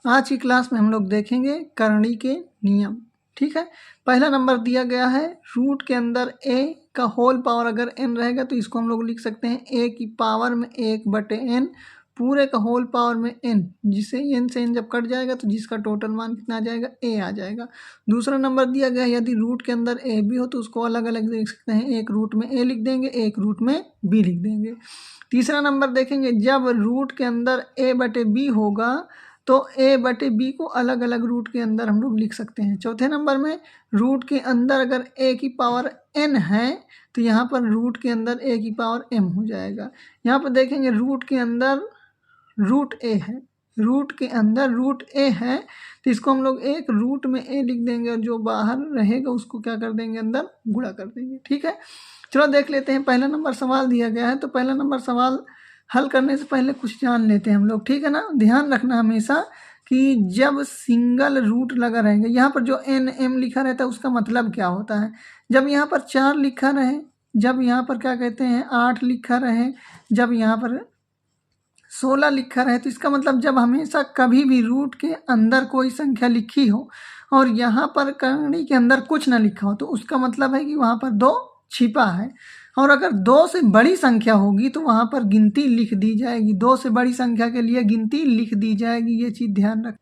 आज की क्लास में हम लोग देखेंगे करणी के नियम। ठीक है, पहला नंबर दिया गया है रूट के अंदर a का होल पावर अगर n रहेगा तो इसको हम लोग लिख सकते हैं a की पावर में 1/n पूरे का होल पावर में n, जिसे n से n जब कट जाएगा तो जिसका टोटल मान कितना आ जाएगा, a आ जाएगा। दूसरा नंबर दिया गया है यदि रूट के अंदर a b हो तो उसको अलग अलग लिख सकते हैं, एक रूट में a लिख देंगे, एक रूट में b लिख देंगे। तीसरा नंबर देखेंगे जब रूट के अंदर a/b होगा तो a/b को अलग अलग रूट के अंदर हम लोग लिख सकते हैं। चौथे नंबर में रूट के अंदर अगर a की पावर n है तो यहाँ पर रूट के अंदर a की पावर m हो जाएगा। यहाँ पर देखेंगे रूट के अंदर रूट a है, रूट के अंदर रूट a है तो इसको हम लोग एक रूट में a लिख देंगे और जो बाहर रहेगा उसको क्या कर देंगे, अंदर गुणा कर देंगे। ठीक है, चलो देख लेते हैं पहला नंबर सवाल दिया गया है। तो पहला नंबर सवाल हल करने से पहले कुछ जान लेते हैं हम लोग, ठीक है ना। ध्यान रखना हमेशा कि जब सिंगल रूट लगा रहेगा, यहाँ पर जो एन एम लिखा रहता है उसका मतलब क्या होता है। जब यहाँ पर 4 लिखा रहे, जब यहाँ पर क्या कहते हैं 8 लिखा रहे, जब यहाँ पर 16 लिखा रहे तो इसका मतलब जब हमेशा कभी भी रूट के अंदर कोई संख्या लिखी हो और यहाँ पर करणी के अंदर कुछ ना लिखा हो तो उसका मतलब है कि वहाँ पर 2 छिपा है। और अगर 2 से बड़ी संख्या होगी तो वहाँ पर गिनती लिख दी जाएगी, 2 से बड़ी संख्या के लिए गिनती लिख दी जाएगी, ये चीज़ ध्यान रख।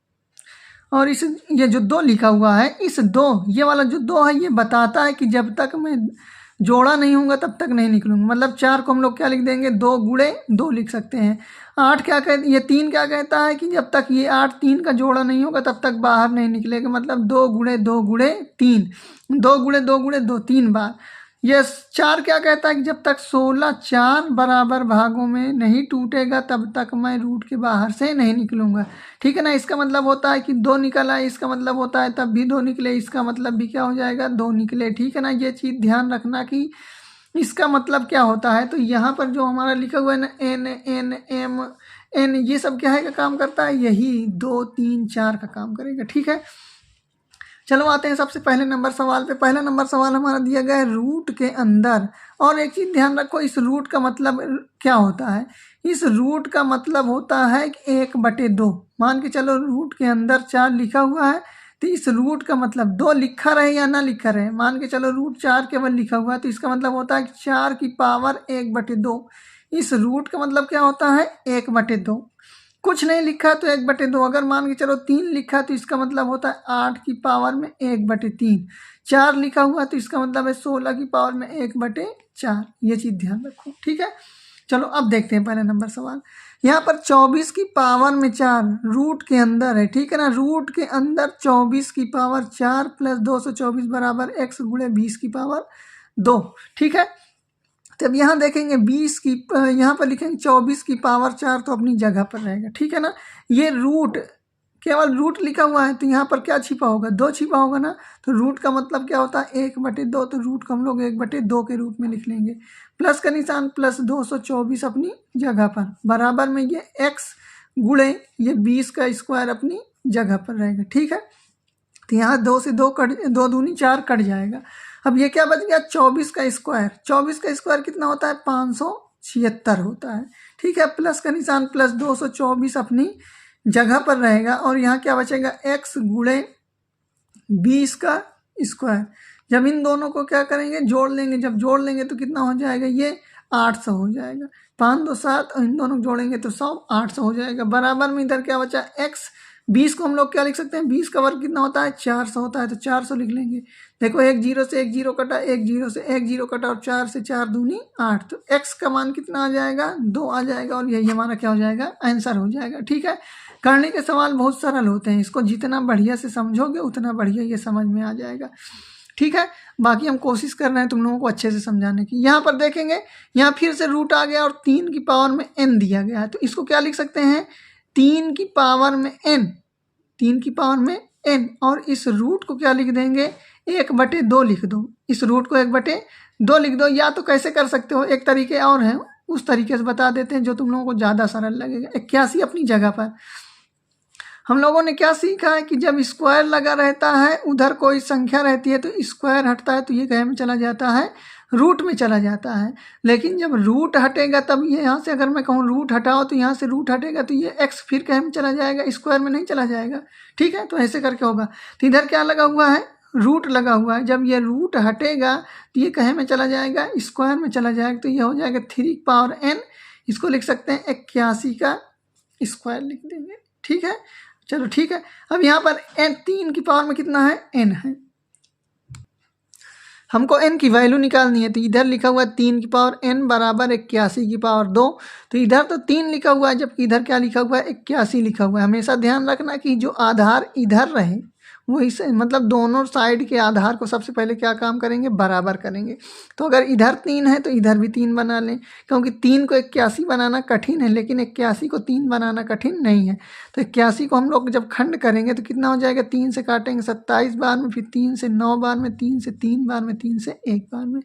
और इस ये जो 2 लिखा हुआ है, इस 2 ये वाला जो 2 है ये बताता है कि जब तक मैं जोड़ा नहीं होगा तब तक नहीं निकलूंगा। मतलब 4 को हम लोग क्या लिख देंगे, 2 गुणे 2 लिख सकते हैं। 8 क्या कहते, ये 3 क्या कहता है कि जब तक ये 8 3 का जोड़ा नहीं होगा तब तक बाहर नहीं निकलेगा। मतलब 2 गुणे 2 गुणे 3, 2 गुणे 2 गुणे 2 3 बार। ये 4 क्या कहता है कि जब तक 16 4 बराबर भागों में नहीं टूटेगा तब तक मैं रूट के बाहर से नहीं निकलूंगा। ठीक है ना, इसका मतलब होता है कि 2 निकला, इसका मतलब होता है तब भी 2 निकले, इसका मतलब भी क्या हो जाएगा, 2 निकले। ठीक है ना, ये चीज़ ध्यान रखना कि इसका मतलब क्या होता है। तो यहाँ पर जो हमारा लिखा हुआ है ना एन एन एम एन, ये सब क्या है का काम करता है, यही 2 3 4 का काम करेगा। ठीक है, चलो आते हैं सबसे पहले नंबर सवाल पे। पहला नंबर सवाल हमारा दिया गया है रूट के अंदर। और एक चीज़ ध्यान रखो, इस रूट का मतलब क्या होता है। इस रूट का मतलब होता है कि 1/2। मान के चलो रूट के अंदर 4 लिखा हुआ है तो इस रूट का मतलब 2 लिखा रहे या ना लिखा रहे, मान के चलो रूट 4 केवल लिखा हुआ है तो इसका मतलब होता है कि 4 की पावर 1/2। इस रूट का मतलब क्या होता है, 1/2। कुछ नहीं लिखा तो 1/2। अगर मान के चलो 3 लिखा तो इसका मतलब होता है 8 की पावर में 1/3। 4 लिखा हुआ तो इसका मतलब है 16 की पावर में 1/4। ये चीज़ ध्यान रखो। ठीक है, चलो अब देखते हैं पहले नंबर सवाल। यहाँ पर 24 की पावर में 4 रूट के अंदर है। ठीक है ना, रूट के अंदर 24 की पावर 4 प्लस 224 बराबर x गुणे 20 की पावर 2। ठीक है, तब यहाँ देखेंगे 20 की, यहाँ पर लिखेंगे 24 की पावर 4 तो अपनी जगह पर रहेगा। ठीक है ना, ये रूट केवल रूट लिखा हुआ है तो यहाँ पर क्या छिपा होगा, 2 छिपा होगा ना। तो रूट का मतलब क्या होता है, 1/2। तो रूट को हम लोग 1/2 के रूप में लिख लेंगे। प्लस का निशान प्लस 224 अपनी जगह पर, बराबर में ये x गुणे ये 20 का स्क्वायर अपनी जगह पर रहेगा। ठीक है, तो यहाँ 2 से 2 कट, 2 दूनी 4 कट जाएगा। अब ये क्या बच गया, 24 का स्क्वायर। 24 का स्क्वायर कितना होता है, 576 होता है। ठीक है, प्लस का निशान प्लस 224 अपनी जगह पर रहेगा। और यहाँ क्या बचेगा, x गुणे 20 का स्क्वायर। जब इन दोनों को क्या करेंगे, जोड़ लेंगे, जब जोड़ लेंगे तो कितना हो जाएगा, ये 800 हो जाएगा। 5 2 7 और इन दोनों को जोड़ेंगे तो 100 800 हो जाएगा। बराबर में इधर क्या बचा, x। 20 को हम लोग क्या लिख सकते हैं, 20 का वर्ग कितना होता है, 400 होता है तो 400 लिख लेंगे। देखो 1 0 से 1 0 कटा, 1 0 से 1 0 कटा और 4 से 4 दूनी 8। तो x का मान कितना आ जाएगा, 2 आ जाएगा। और यही हमारा क्या हो जाएगा, आंसर हो जाएगा। ठीक है, करने के सवाल बहुत सरल होते हैं, इसको जितना बढ़िया से समझोगे उतना बढ़िया ये समझ में आ जाएगा। ठीक है, बाकी हम कोशिश कर रहे हैं तुम लोगों को अच्छे से समझाने की। यहाँ पर देखेंगे, यहाँ फिर से रूट आ गया और 3 की पावर में n दिया गया है तो इसको क्या लिख सकते हैं, 3 की पावर में n, 3 की पावर में n। और इस रूट को क्या लिख देंगे, 1/2 लिख दो। इस रूट को 1/2 लिख दो। या तो कैसे कर सकते हो, एक तरीके और है, उस तरीके से बता देते हैं जो तुम लोगों को ज़्यादा सरल लगेगा। 81 अपनी जगह पर। हम लोगों ने क्या सीखा है कि जब स्क्वायर लगा रहता है, उधर कोई संख्या रहती है तो स्क्वायर हटता है तो ये कहे में चला जाता है रूट में चला जाता है। लेकिन जब रूट हटेगा तब ये यहाँ से अगर मैं कहूँ रूट हटाओ तो यहाँ से रूट हटेगा तो ये x फिर कहे में चला जाएगा, स्क्वायर में नहीं चला जाएगा। ठीक है, तो ऐसे करके होगा। तो इधर क्या लगा हुआ है, रूट लगा हुआ है। जब ये रूट हटेगा तो ये कहे में चला जाएगा, स्क्वायर में चला जाएगा। तो ये हो जाएगा 3 पावर n, इसको लिख सकते हैं 81 का स्क्वायर लिख देंगे। ठीक है, चलो ठीक है। अब यहाँ पर n 3 की पावर में कितना है, n है, हमको n की वैल्यू निकालनी है। तो इधर लिखा हुआ है 3 की पावर n बराबर 81 की पावर 2। तो इधर तो 3 लिखा हुआ है जबकि इधर क्या लिखा हुआ है, 81 लिखा हुआ है। हमेशा ध्यान रखना कि जो आधार इधर रहे वही से, मतलब दोनों साइड के आधार को सबसे पहले क्या काम करेंगे, बराबर करेंगे। तो अगर इधर 3 है तो इधर भी 3 बना लें, क्योंकि 3 को 81 बनाना कठिन है लेकिन 81 को 3 बनाना कठिन नहीं है। तो 81 को हम लोग जब खंड करेंगे तो कितना हो जाएगा, 3 से काटेंगे 27 बार में, फिर 3 से 9 बार में, 3 से 3 बार में, 3 से 1 बार में।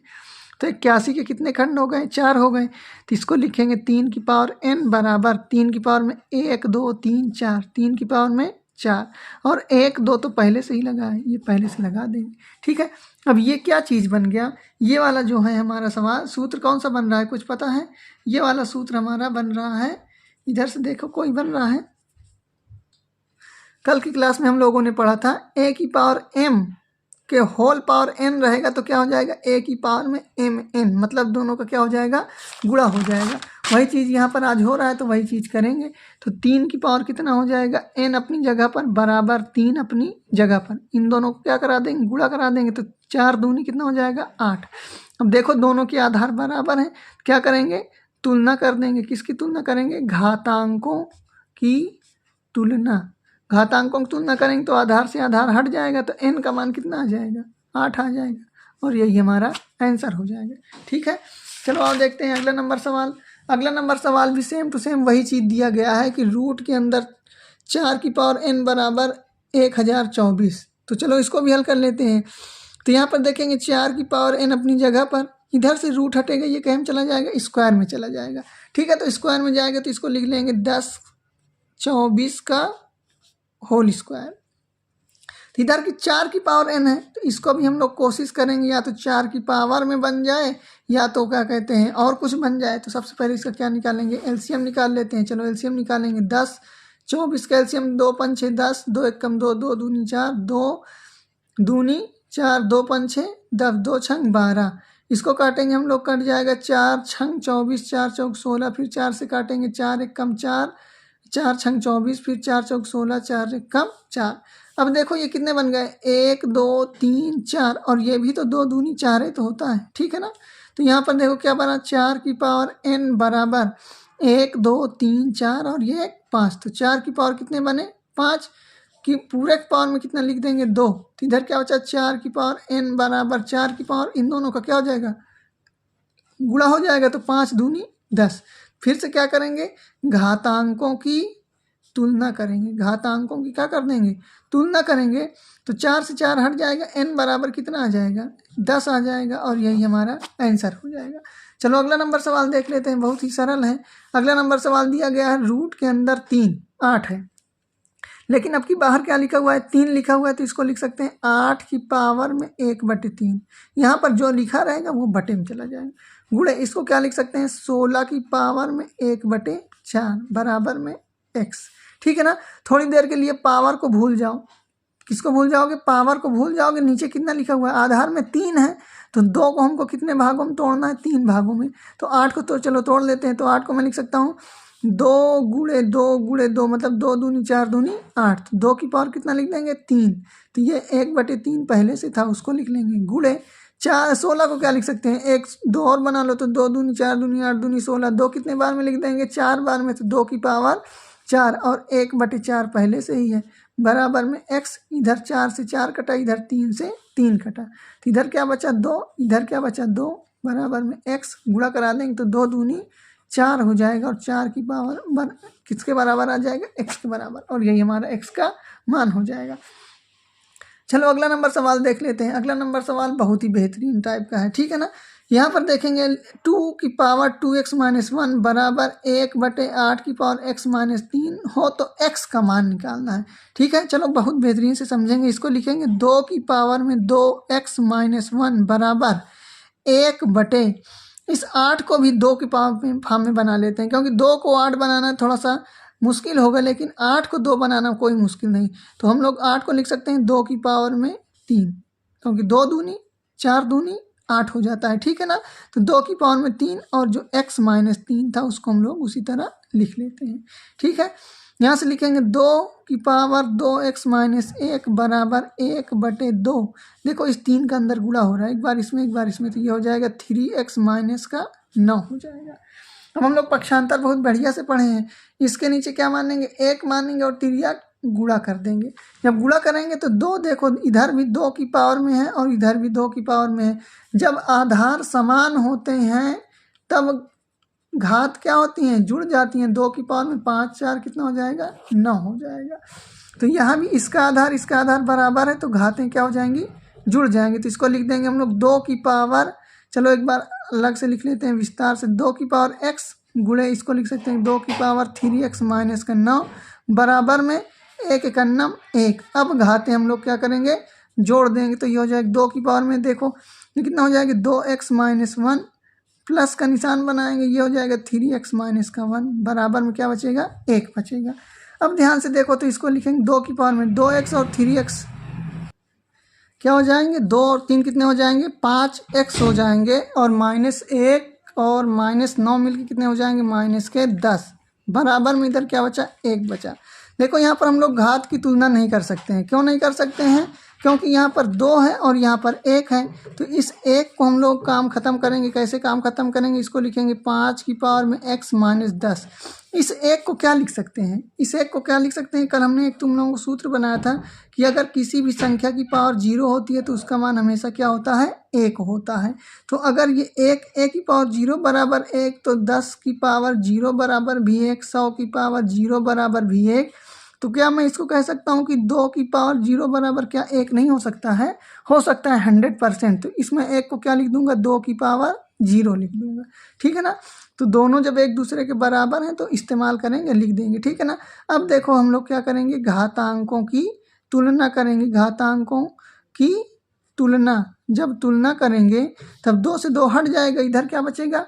तो 81 के कितने खंड हो गए, 4 हो गए। तो इसको लिखेंगे 3 की पावर n बराबर 3 की पावर में 1 2 3 4, 3 की पावर में 4, और 1 2 तो पहले से ही लगा है, ये पहले से लगा देंगे। ठीक है, अब ये क्या चीज़ बन गया, ये वाला जो है हमारा सवाल सूत्र कौन सा बन रहा है, कुछ पता है? ये वाला सूत्र हमारा बन रहा है, इधर से देखो कोई बन रहा है, कल की क्लास में हम लोगों ने पढ़ा था a की पावर m के होल पावर n रहेगा तो क्या हो जाएगा, a की पावर में mn, मतलब दोनों का क्या हो जाएगा, गुणा हो जाएगा। वही चीज़ यहाँ पर आज हो रहा है तो वही चीज़ करेंगे। तो 3 की पावर कितना हो जाएगा, n अपनी जगह पर बराबर 3 अपनी जगह पर, इन दोनों को क्या करा देंगे, गुणा करा देंगे। तो 4 दूनी कितना हो जाएगा, 8। अब देखो दोनों के आधार बराबर हैं, क्या करेंगे, तुलना कर देंगे। किसकी तुलना करेंगे, घातांकों की तुलना। घातांकों की तुलना करेंगे तो आधार से आधार हट जाएगा तो n का मान कितना आ जाएगा, 8 आ जाएगा, और यही हमारा आंसर हो जाएगा। ठीक है, चलो और देखते हैं अगला नंबर सवाल। अगला नंबर सवाल भी सेम टू सेम वही चीज़ दिया गया है कि रूट के अंदर 4 की पावर n बराबर 1024। तो चलो इसको भी हल कर लेते हैं। तो यहाँ पर देखेंगे 4 की पावर n अपनी जगह पर, इधर से रूट हटेगा, ये कहीं चला जाएगा, स्क्वायर में चला जाएगा। ठीक है, तो स्क्वायर में जाएगा तो इसको लिख लेंगे 10 24 का होल स्क्वायर। तो इधर की 4 की पावर n है तो इसको भी हम लोग कोशिश करेंगे या तो 4 की पावर में बन जाए या तो क्या कहते हैं और कुछ बन जाए। तो सबसे पहले इसका क्या निकालेंगे, एलसीएम निकाल लेते हैं। चलो एलसीएम निकालेंगे, 10 24 का एलसीएम 2 5 6 10, 2 1 कम 2, 2 दूनी 4, 2 दूनी 4, 2 5 6 10, 2 छंग 12। इसको काटेंगे हम लोग, कट जाएगा 4 छंग 24, 4 चौक 16, फिर 4 से काटेंगे, 4 1 कम 4, 4 छंग 24, फिर 4 चौक 16, 4 1 कम 4। अब देखो ये कितने बन गए, 1 2 3 4, और ये भी तो 2 दूनी 4 है तो होता है। ठीक है ना, तो यहाँ पर देखो क्या बना, 4 की पावर n बराबर 1 2 3 4 और ये 5। तो 4 की पावर कितने बने, 5 की पूरे पावर में कितना लिख देंगे, 2। तो इधर क्या बचा, 4 की पावर n बराबर 4 की पावर, इन दोनों का क्या हो जाएगा, गुणा हो जाएगा। तो 5 दूनी 10। फिर से क्या करेंगे, घातांकों की तुलना करेंगे। घातांकों की क्या कर देंगे, तुलना करेंगे। तो 4 से 4 हट जाएगा, n बराबर कितना आ जाएगा, 10 आ जाएगा, और यही हमारा आंसर हो जाएगा। चलो अगला नंबर सवाल देख लेते हैं, बहुत ही सरल है। अगला नंबर सवाल दिया गया है, रूट के अंदर 3 8 है, लेकिन अब की बाहर क्या लिखा हुआ है, 3 लिखा हुआ है। तो इसको लिख सकते हैं 8 की पावर में 1/3। यहाँ पर जो लिखा रहेगा वो बटे में चला जाएगा, गुणे इसको क्या लिख सकते हैं, 16 की पावर में 1/4 बराबर में x। ठीक है ना, थोड़ी देर के लिए पावर को भूल जाओ। किसको भूल जाओगे, पावर को भूल जाओगे। नीचे कितना लिखा हुआ है, आधार में 3 है तो 2 को हमको कितने भागों में तोड़ना है, 3 भागों में। तो 8 को तो चलो तोड़ लेते हैं। तो 8 को मैं लिख सकता हूँ 2 गुणे 2 गुणे 2, मतलब 2 दूनी 4 दूनी 8। 2 की पावर कितना लिख देंगे, 3। तो ये 1/3 पहले से था, उसको लिख लेंगे, गुणे 4 16 को क्या लिख सकते हैं, 1 2 और बना लो। तो 2 दूनी 4 दूनी 8 दूनी 16, 2 कितने बार में लिख देंगे, 4 बार में। तो 2 की पावर 4 और 1/4 पहले से ही है, बराबर में x। इधर 4 से 4 कटा, इधर 3 से 3 कटा, तो इधर क्या बचा 2, इधर क्या बचा 2, बराबर में x। गुणा करा देंगे तो 2 दूनी 4 हो जाएगा, और 4 की पावर किसके बराबर आ जाएगा, x के बराबर, और यही हमारा x का मान हो जाएगा। चलो अगला नंबर सवाल देख लेते हैं। अगला नंबर सवाल बहुत ही बेहतरीन टाइप का है। ठीक है ना, यहाँ पर देखेंगे 2 की पावर 2x - 1 बराबर 1/8 की पावर x - 3 हो तो x का मान निकालना है। ठीक है, चलो बहुत बेहतरीन से समझेंगे। इसको लिखेंगे 2 की पावर में 2x - 1 बराबर 1 बटे इस 8 को भी 2 की पावर फॉर्म में बना लेते हैं, क्योंकि 2 को 8 बनाना थोड़ा सा मुश्किल होगा, लेकिन 8 को 2 बनाना कोई मुश्किल नहीं। तो हम लोग 8 को लिख सकते हैं 2 की पावर में 3, क्योंकि 2 दूनी 4 दूनी 8 हो जाता है, ठीक है ना। तो 2 की पावर में 3 और जो x माइनस 3 था उसको हम लोग उसी तरह लिख लेते हैं, ठीक है। यहाँ से लिखेंगे 2 की पावर 2x माइनस 1 बराबर 1 बटे 2। देखो इस 3 का अंदर गुणा हो रहा है, एक बार इसमें, तो ये हो जाएगा 3x माइनस का 9 हो जाएगा। अब हम लोग पक्षांतर बहुत बढ़िया से पढ़े हैं। इसके नीचे क्या मानेंगे, 1 मानेंगे और तिर्यक गुणा कर देंगे। जब गुणा करेंगे तो 2, देखो इधर भी 2 की पावर में है और इधर भी 2 की पावर में है। जब आधार समान होते हैं तब घात क्या होती हैं, जुड़ जाती हैं। 2 की पावर में 5 4 कितना हो जाएगा, 9 हो जाएगा। तो यहाँ भी इसका आधार बराबर है, तो घातें क्या हो जाएंगी, जुड़ जाएंगी। तो इसको लिख देंगे हम लोग 2 की पावर, चलो एक बार अलग से लिख लेते हैं विस्तार से, 2 की पावर x गुणे इसको लिख सकते हैं 2 की पावर 3x माइनस का 9 बराबर में 1 एकन्नम 1। अब घातें हम लोग क्या करेंगे, जोड़ देंगे। तो ये हो जाएगा 2 की पावर में, देखो ये कितना हो जाएगा 2x माइनस 1, प्लस का निशान बनाएंगे, ये हो जाएगा 3x माइनस का 1 बराबर में क्या बचेगा, 1 बचेगा। अब ध्यान से देखो तो इसको लिखेंगे 2 की पावर में 2x और 3x क्या हो जाएंगे, 2 और 3 कितने हो जाएंगे, 5x हो जाएंगे, और माइनस 1 और माइनस 9 मिलके कितने हो जाएंगे, माइनस के 10 बराबर में इधर क्या बचा, 1 बचा। देखो यहाँ पर हम लोग घात की तुलना नहीं कर सकते हैं। क्यों नहीं कर सकते हैं, क्योंकि यहाँ पर 2 है और यहाँ पर 1 है। तो इस 1 को हम लोग काम ख़त्म करेंगे। कैसे काम ख़त्म करेंगे, इसको लिखेंगे 5 की पावर में x माइनस 10। इस 1 को क्या लिख सकते हैं, इस 1 को क्या लिख सकते हैं, कल हमने एक तुम लोगों को सूत्र बनाया था कि अगर किसी भी संख्या की पावर 0 होती है तो उसका मान हमेशा क्या होता है, 1 होता है। तो अगर ये 1 की पावर 0 बराबर 1, तो 10 की पावर 0 बराबर भी 1, 100 की पावर 0 बराबर भी 1। तो क्या मैं इसको कह सकता हूँ कि 2 की पावर 0 बराबर क्या 1 नहीं हो सकता है, हो सकता है 100%। तो इसमें 1 को क्या लिख दूंगा, 2 की पावर 0 लिख दूंगा, ठीक है ना। तो दोनों जब एक दूसरे के बराबर हैं तो इस्तेमाल करेंगे, लिख देंगे, ठीक है ना। अब देखो हम लोग क्या करेंगे, घातांकों की तुलना करेंगे। घातांकों की तुलना जब तुलना करेंगे तब 2 से 2 हट जाएगा, इधर क्या बचेगा,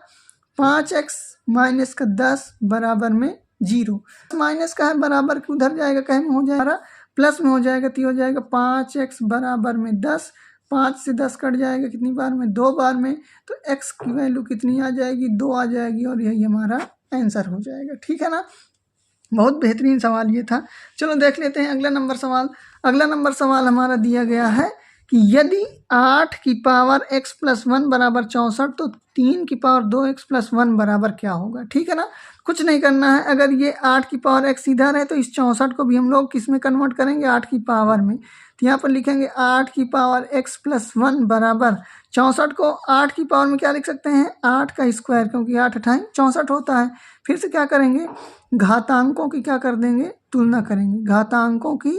5x माइनस का 10 बराबर में 0। माइनस का है बराबर के उधर जाएगा, कहीं में हो जाएगा प्लस में हो जाएगा, तो हो जाएगा 5x बराबर में 10। 5 से 10 कट जाएगा कितनी बार में, 2 बार में। तो x की वैल्यू कितनी आ जाएगी, 2 आ जाएगी, और यही हमारा आंसर हो जाएगा, ठीक है ना। बहुत बेहतरीन सवाल ये था। चलो देख लेते हैं अगला नंबर सवाल। अगला नंबर सवाल हमारा दिया गया है कि यदि 8 की पावर x प्लस 1 बराबर 64, तो 3 की पावर 2x प्लस 1 बराबर क्या होगा, ठीक है ना। कुछ नहीं करना है, अगर ये 8 की पावर x इधर है तो इस 64 को भी हम लोग किस में कन्वर्ट करेंगे, 8 की पावर में। तो यहाँ पर लिखेंगे 8 की पावर x प्लस 1 बराबर 64 को 8 की पावर में क्या लिख सकते हैं, 8 का स्क्वायर, क्योंकि 8 8 64 होता है। फिर से क्या करेंगे, घातांकों की क्या कर देंगे, तुलना करेंगे। घातांकों की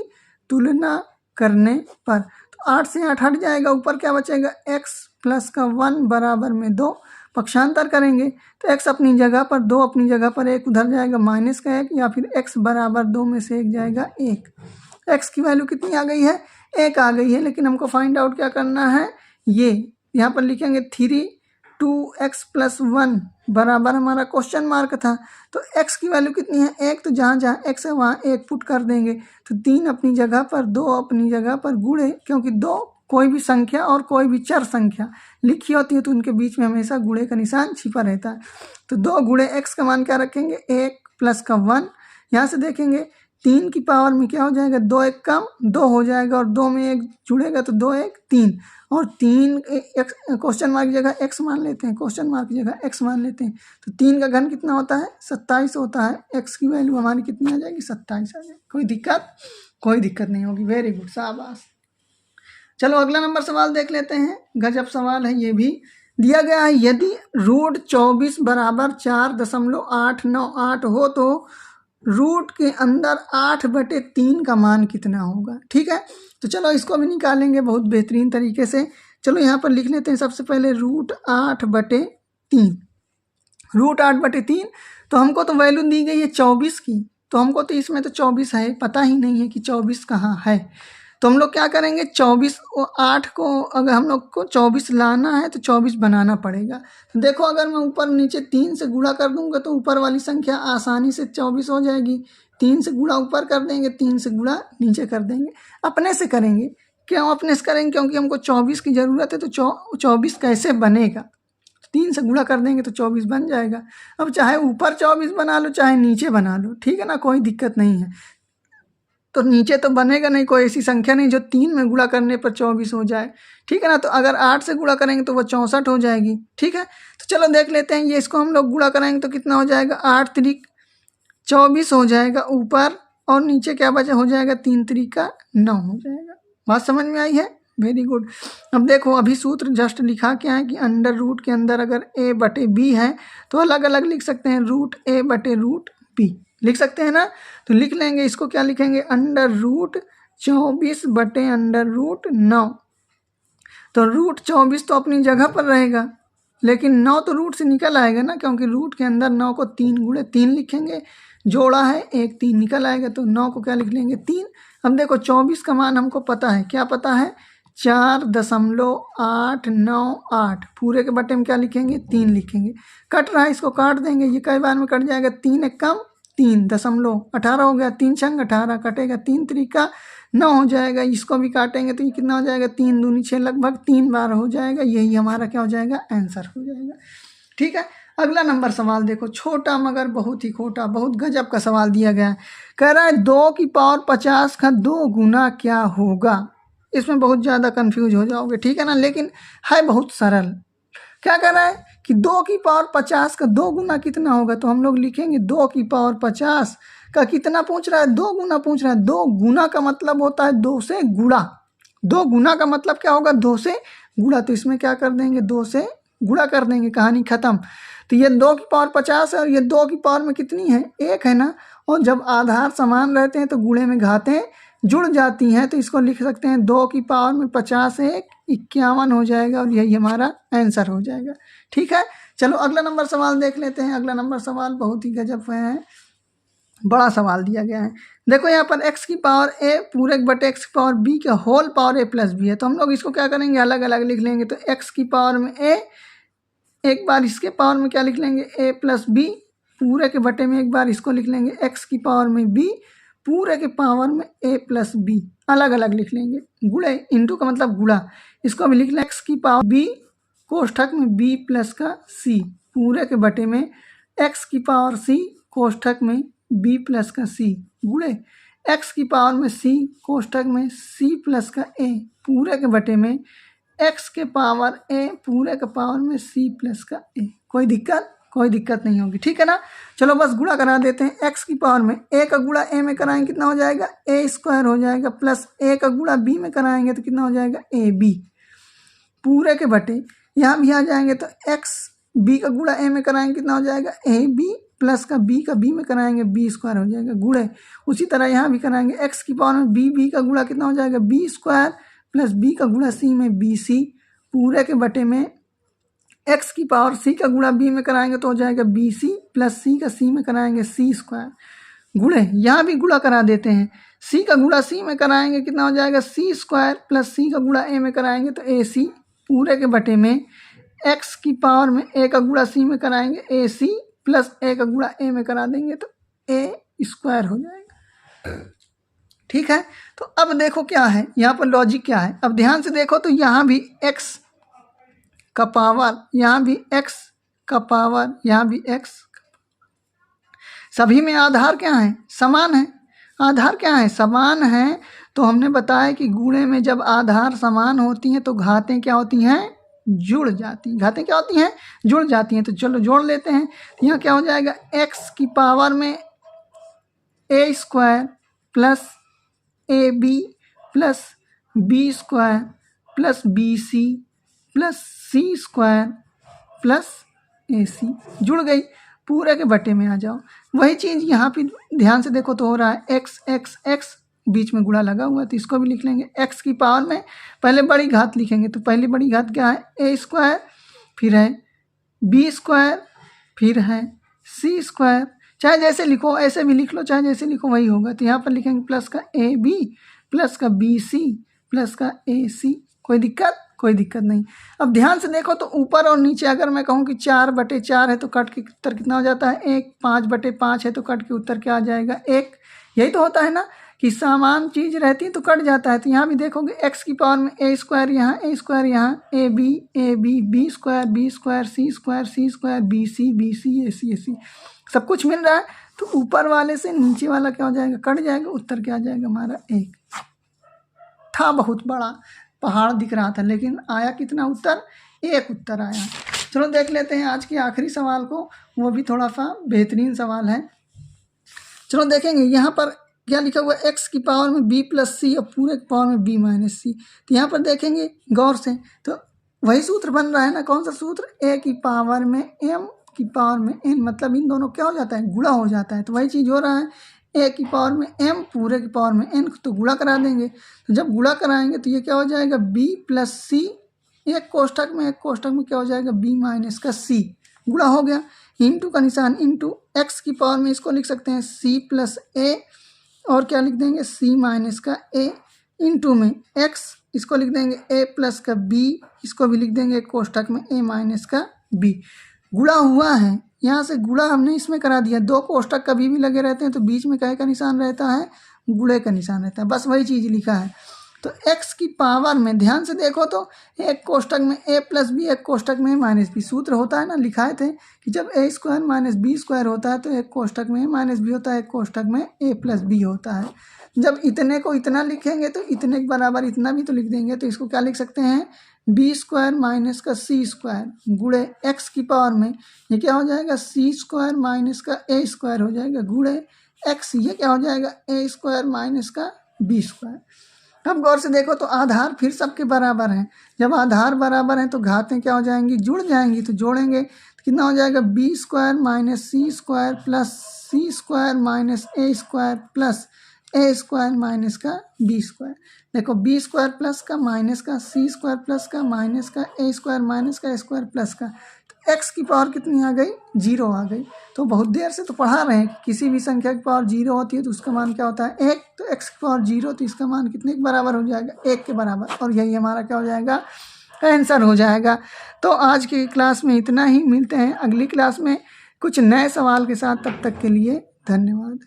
तुलना करने पर तो 8 से 8 हट जाएगा, ऊपर क्या बचेगा, x प्लस का 1 बराबर में 2। पक्षांतर करेंगे तो x अपनी जगह पर 2, अपनी जगह पर 1, उधर जाएगा माइनस का 1, या फिर x बराबर 2 में से 1 जाएगा 1। x की वैल्यू कितनी आ गई है, 1 आ गई है। लेकिन हमको फाइंड आउट क्या करना है, ये यहाँ पर लिखेंगे 3 2x प्लस 1 बराबर हमारा क्वेश्चन मार्क था। तो x की वैल्यू कितनी है, 1। तो जहाँ जहाँ x है वहाँ 1 पुट कर देंगे। तो 3 अपनी जगह पर, 2 अपनी जगह पर गुणे, क्योंकि 2 कोई भी संख्या और कोई भी चर संख्या लिखी होती है तो उनके बीच में हमेशा गुणे का निशान छिपा रहता है। तो 2 गुणे x का मान क्या रखेंगे, 1 प्लस का 1। यहाँ से देखेंगे 3 की पावर में क्या हो जाएगा, 2 1 कम 2 हो जाएगा, और 2 में 1 जुड़ेगा तो 2 1 3, और 3 क्वेश्चन मार्क की जगह x मान लेते हैं, क्वेश्चन मार्क की जगह x मान लेते हैं। तो 3 का घन कितना होता है, 27 होता है। x की वैल्यू हमारी कितनी आ जाएगी, 27 आ जाएगी। कोई दिक्कत नहीं होगी। वेरी गुड, शाबाश। चलो अगला नंबर सवाल देख लेते हैं। गजब सवाल है ये भी। दिया गया है यदि रूट 24 बराबर 4.898 हो तो रूट के अंदर 8/3 का मान कितना होगा, ठीक है। तो चलो इसको भी निकालेंगे बहुत बेहतरीन तरीके से। चलो यहाँ पर लिख लेते हैं सबसे पहले रूट 8/3। रूट 8/3, तो हमको तो वैल्यू दी गई है 24 की, तो हमको तो इसमें तो 24 है, पता ही नहीं है कि 24 कहाँ है। तो हम लोग क्या करेंगे 24 और 8 को अगर हम लोग को 24 लाना है तो 24 बनाना पड़ेगा। तो देखो अगर मैं ऊपर नीचे 3 से गुणा कर दूंगा तो ऊपर वाली संख्या आसानी से 24 हो जाएगी। 3 से गुणा ऊपर कर देंगे, 3 से गुणा नीचे कर देंगे। अपने से करेंगे, क्यों अपने से करेंगे? क्योंकि हमको 24 की ज़रूरत है। तो 24 कैसे बनेगा? 3 से गुणा कर देंगे तो 24 बन जाएगा। अब चाहे ऊपर 24 बना लो चाहे नीचे बना लो, ठीक है ना, कोई दिक्कत नहीं है। तो नीचे तो बनेगा नहीं, कोई ऐसी संख्या नहीं जो 3 में गुणा करने पर 24 हो जाए, ठीक है ना। तो अगर 8 से गुणा करेंगे तो वो 64 हो जाएगी, ठीक है। तो चलो देख लेते हैं, ये इसको हम लोग गुणा करेंगे तो कितना हो जाएगा, 8 त्रिक 24 हो जाएगा ऊपर, और नीचे क्या बचा हो जाएगा, 3 त्रिक 9 हो जाएगा। बात समझ में आई है? Very good. अब देखो अभी सूत्र जस्ट लिखा क्या है कि अंडर रूट के अंदर अगर a बटे b है तो अलग अलग लिख सकते हैं, रूट a बटे रूट b लिख सकते हैं ना। तो लिख लेंगे इसको, क्या लिखेंगे, अंडर रूट 24 बटे अंडर रूट 9। तो रूट 24 तो अपनी जगह पर रहेगा, लेकिन 9 तो रूट से निकल आएगा ना, क्योंकि रूट के अंदर 9 को 3 गुणे 3 लिखेंगे, जोड़ा है 1 3 निकल आएगा, तो 9 को क्या लिख लेंगे 3। अब देखो 24 का मान हमको पता है, क्या पता है, 4.898, पूरे के बटे में क्या लिखेंगे 3 लिखेंगे। कट रहा है इसको काट देंगे, ये कई बार में कट जाएगा, 3 एक कम 3.18 हो गया, 3 छंग 18 कटेगा, 3 त्रिका 9 हो जाएगा। इसको भी काटेंगे तो ये कितना हो जाएगा, 3 दूनी 6, लगभग 3 बार हो जाएगा। यही हमारा क्या हो जाएगा, आंसर हो जाएगा, ठीक है। अगला नंबर सवाल देखो, छोटा मगर बहुत ही खोटा, बहुत गजब का सवाल दिया गया है। कह रहा है 2 की पावर 50 का 2 गुना क्या होगा। इसमें बहुत ज़्यादा कंफ्यूज हो जाओगे, ठीक है ना, लेकिन है बहुत सरल। क्या कह रहा है कि 2 की पावर 50 का 2 गुना कितना होगा। तो हम लोग लिखेंगे 2 की पावर 50 का कितना पूछ रहा है, 2 गुना पूछ रहा है। 2 गुना का मतलब होता है 2 से गुणा। 2 गुना का मतलब क्या होगा, 2 से गुणा। तो इसमें क्या कर देंगे, 2 से गुणा कर देंगे, कहानी खत्म। तो ये 2 की पावर 50 है और ये 2 की पावर में कितनी है, 1 है ना। और जब आधार समान रहते हैं तो गुणे में घातें जुड़ जाती हैं, तो इसको लिख सकते हैं 2 की पावर में 50 1 51 हो जाएगा, और यही हमारा आंसर हो जाएगा, ठीक है। चलो अगला नंबर सवाल देख लेते हैं। अगला नंबर सवाल बहुत ही गजब है, बड़ा सवाल दिया गया है। देखो यहाँ पर x की पावर a पूरे बटे x की पावर b के whole power a plus b है। तो हम लोग इसको क्या करेंगे, अलग अलग लिख लेंगे। तो x की पावर में a, एक बार इसके पावर में क्या लिख लेंगे, a प्लस b, पूरे के बटे में एक बार इसको लिख लेंगे x की पावर में b, पूरे के पावर में a प्लस b, अलग अलग लिख लेंगे। गुणे, इंटू का मतलब गुणा, इसको भी लिख लें x की पावर b कोष्ठक में b प्लस का c, पूरे के बटे में x की पावर c कोष्ठक में b प्लस का c, गुणे x की पावर में c कोष्ठक में c प्लस का a, पूरे के बटे में x के पावर a पूरे के पावर में c प्लस का a। कोई दिक्कत नहीं होगी, ठीक है ना। चलो बस गुणा करा देते हैं। x की पावर में a का गुणा a में कराएंगे कितना हो जाएगा, a स्क्वायर हो जाएगा, प्लस a का गुणा b में कराएंगे तो कितना हो जाएगा, ab, पूरे के बटे, यहाँ भी आ जाएंगे तो x b का गुणा a में कराएंगे कितना हो जाएगा, ab, प्लस का b का b में कराएंगे b स्क्वायर हो जाएगा, गुणे। उसी तरह यहाँ भी कराएंगे, x की पावर में b का गुणा कितना हो जाएगा, b स्क्वायर, प्लस b का गुणा c में bc, पूरे के बटे में x की पावर c का गुणा b में कराएंगे तो हो जाएगा bc, प्लस c का c में कराएंगे c स्क्वायर, गुणे। यहाँ भी गुणा करा देते हैं, c का गुणा c में कराएंगे कितना हो जाएगा, c स्क्वायर, प्लस c का गुणा a में कराएंगे तो ac, पूरे के बटे में x की पावर में a का गुणा c में कराएंगे ac, प्लस a का गुणा a में करा देंगे तो a स्क्वायर हो जाएगा, ठीक है। तो अब देखो क्या है यहाँ पर लॉजिक क्या है, अब ध्यान से देखो। तो यहाँ भी x का पावर, यहाँ भी x का पावर, यहाँ भी x, सभी में आधार क्या है, समान है। आधार क्या है, समान है। तो हमने बताया कि गुणे में जब आधार समान होती हैं तो घातें क्या होती हैं, जुड़ जाती हैं। घातें क्या होती हैं, जुड़ जाती हैं। तो चलो जोड़ लेते हैं। यहाँ क्या हो जाएगा, x की पावर में a square plus ab plus b square plus bc plus c square plus ac, जुड़ गई, पूरे के बटे में आ जाओ। वही चीज़ यहाँ पे ध्यान से देखो तो हो रहा है, x बीच में गुणा लगा हुआ है, तो इसको भी लिख लेंगे। x की पावर में पहले बड़ी घात लिखेंगे, तो पहली बड़ी घात क्या है, a स्क्वायर, फिर है b स्क्वायर, फिर है c स्क्वायर। चाहे जैसे लिखो ऐसे भी लिख लो, चाहे जैसे लिखो वही होगा। तो यहाँ पर लिखेंगे प्लस का ab प्लस का BC प्लस का AC। कोई दिक्कत नहीं। अब ध्यान से देखो तो ऊपर और नीचे अगर मैं कहूँ कि 4/4 है तो कट के उत्तर कितना हो जाता है 1, 5/5 है तो कट के उत्तर क्या आ जाएगा 1। यही तो होता है ना कि समान चीज़ रहती है तो कट जाता है। तो यहाँ भी देखोगे x की पावर में a² यहाँ, a² यहाँ, AB B² C² BC AC सब कुछ मिल रहा है। तो ऊपर वाले से नीचे वाला क्या हो जाएगा, कट जाएगा, उत्तर क्या आ जाएगा हमारा 1। था बहुत बड़ा पहाड़ दिख रहा था लेकिन आया कितना उत्तर, 1 उत्तर आया। चलो देख लेते हैं आज के आखिरी सवाल को, वो भी थोड़ा सा बेहतरीन सवाल है। चलो देखेंगे यहाँ पर क्या लिखा हुआ है, x की पावर में b प्लस सी और पूरे की पावर में b माइनस सी। तो यहाँ पर देखेंगे गौर से तो वही सूत्र बन रहा है ना, कौन सा सूत्र, a की पावर में m की पावर में n, मतलब इन दोनों क्या हो जाता है, गुणा हो जाता है। तो वही चीज़ हो रहा है, a की पावर में m पूरे की पावर में n, तो गुणा करा देंगे। तो जब गुणा कराएंगे तो ये क्या हो जाएगा b प्लस सी, एक कोष्ठक में क्या हो जाएगा b माइनस का c, गुणा हो गया, इंटू का निशान, इंटू x की पावर में इसको लिख सकते हैं c प्लस a और क्या लिख देंगे c माइनस का a, इंटू में x इसको लिख देंगे a प्लस का b, इसको भी लिख देंगे कोष्ठक में a माइनस का b। गुणा हुआ है, यहाँ से गुणा हमने इसमें करा दिया, 2 कोष्ठक कभी भी लगे रहते हैं तो बीच में क्या का निशान रहता है, गुणे का निशान रहता है, बस वही चीज़ लिखा है। तो x की पावर में ध्यान से देखो तो एक कोष्ठक में a प्लस बी, एक कोष्ठक में माइनस बी, सूत्र होता है ना, लिखाए थे कि जब a² माइनस b² होता है तो एक कोष्ठक में माइनस बी होता है, एक कोष्ठक में a प्लस बी होता है। जब इतने को इतना लिखेंगे तो इतने के बराबर इतना भी तो लिख देंगे, तो इसको क्या लिख सकते हैं, b² माइनस का c² गुणे x की पावर में ये क्या हो जाएगा c² माइनस का a² हो जाएगा गुणे x, ये क्या हो जाएगा a² माइनस का b²। अब गौर से देखो तो आधार फिर सबके बराबर हैं, जब आधार बराबर हैं तो घातें क्या हो जाएंगी, जुड़ जाएंगी। तो जोड़ेंगे तो कितना हो जाएगा b² minus c² plus c² minus a² plus a² minus का b²। देखो b² प्लस का माइनस का, c² प्लस का माइनस का, a² माइनस का, a² प्लस का, तो x की पावर कितनी आ गई, 0 आ गई। तो बहुत देर से तो पढ़ा रहे हैं कि किसी भी संख्या की पावर 0 होती है तो उसका मान क्या होता है 1, तो x की पावर 0 तो इसका मान कितने के बराबर हो जाएगा, 1 के बराबर, और यही हमारा क्या हो जाएगा, आंसर हो जाएगा। तो आज की क्लास में इतना ही, मिलते हैं अगली क्लास में कुछ नए सवाल के साथ, तब तक के लिए धन्यवाद।